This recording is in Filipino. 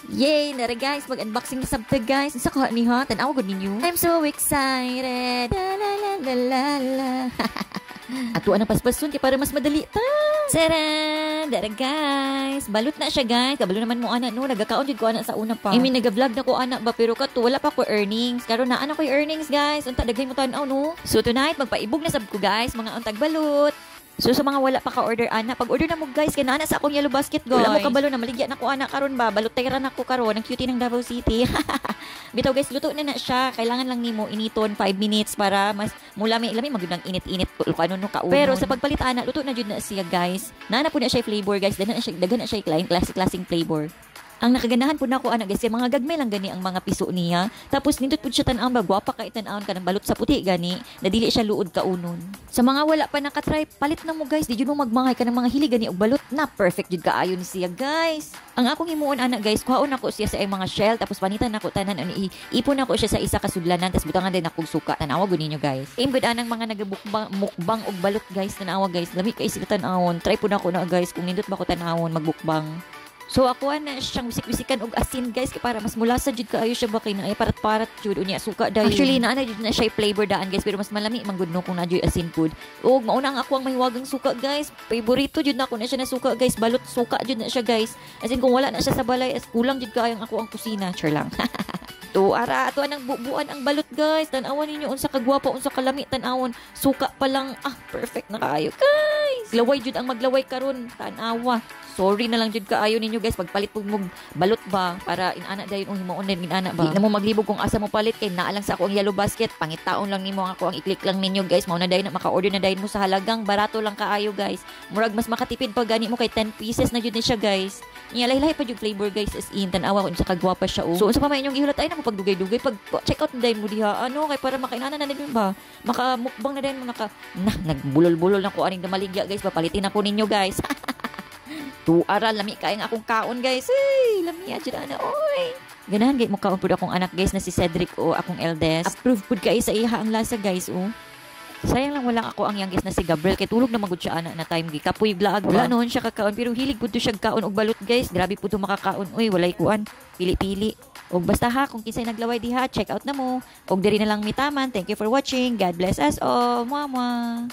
Yay! Nara guys, mag-unboxing na sabta guys. Isa ko ni ha, tanaw ko ninyo. I'm so excited. La la la la la la. Ato ang paspasun kay para mas madali ta. Tara! Dara guys. Balot na siya guys. Kabalo naman mo anak no. Nagakaon jud ko anak sa una pa. I mean nag-vlog na ko anak ba pero kato wala pa ko earnings. Karon na ano ko earnings guys. Unta daghay mo tan-aw no. So tonight magpaibog na sab ko guys mga untag balot. So sa mga wala pa ka-order ana, pag-order na mo guys kay naa sa akong yellow basket guys. Wala mo kabalo na maligya na ko ana karon ba, balotayra na ko karon, ang cutie ng Davao City. Bitaw guys, luto na siya. Kailangan lang nimo initon 5 minutes para mas mulami magud nang init-init kung ano no kaunon. Pero sa pagpalit ana, luto na jud na siya guys. Naa na po na siya flavor guys, daghan na siya classic flavor. Ang nakaganahan po na ako anak guys, mga gagmay lang gani ang mga piso niya. Tapos nindot po siya tan-aw ba, gwapa ka itan-aon ka ng balot sa puti gani, nadili siya luod kaunon. Sa mga wala pa nakatry, palit na mo guys, di jud mo magmangay ka ng mga hili gani og balot na perfect jud kaayo ni siya guys. Ang akong himuon anak guys, kuhaon ako siya sa mga shell, tapos panitan ako tanan ani ipon ako siya sa isa ka sudlanan, tapos butangan din akong suka. Tanawa gud ninyo guys. Aim gud anang mga nagmukbang og balot guys, tanawa guys. Lami kay sila tan-awon. Try po na ako na guys kung nindot ba ko tan-awon magbukbang. So ako na siyang bisik-bisikan og asin guys kay para mas mulasa jud kaayo siya ba kay na ay parat-parat jud unya suka dayon. Actually naa na jud na siya flavor daan guys pero mas malami man gud no kung na jud asin food. Og mauna ang ako ang mahiwagang suka guys. Favorito jud na ko na siya na suka guys. Balot suka jud na siya guys. As in kung wala na siya sa balay as kulang jud kaayo ang ako ang kusina. Sure lang. To ara ato anang bubuan ang balot guys. Tan-awan ninyo unsa kagwapo unsa kalami tan-awon. Suka pa lang perfect na kaayo guys. Laway jud ang maglaway karon tan-awa. Sorry na lang jud kaayo ninyo guys pagpalit pug mo balot ba para inana dayon himuon din inana ba. Di na mo maglibog kung asa mo palit kay naa lang sa ako ang yellow basket. Pangitaon lang nimo ako ang i-click lang ninyo guys. Mao na dayon na maka-order na dayon mo sa halagang barato lang kaayo guys. Murag mas makatipid pag gani mo kay 10 pieces na jud ni siya guys. Nya lahi-lahi pa jud flavor guys as in tan-awa kun sa kagwapa siya So unsa pa may inyong ihulat ay na mo pagdugay-dugay pag check out na dayon mo diha ano kay para makainana na din ba. Makamukbang na dayon mo nagbulol-bulol na ko aning damaligya guys. Papalitin ako ninyo guys. Tuara lami kay ang akong kaon guys. Ay, lami jud ana oy. Ganahan gay mo kaon pud akong anak guys na si Cedric o akong eldest. Approve pud kay sa iha ang lasa guys Sayang lang wala ako ang youngest na si Gabriel kay tulog na magud siya ana na time gi kapoy blaag wala noon siya kakaon pero hilig pud siya kaon og balot guys. Grabe pud makakaon. Uy, walay kuan. Pili-pili. Og basta ha kung kinsay naglaway diha, check out na mo. Og diri na lang mitaman. Thank you for watching. God bless us all. Mama.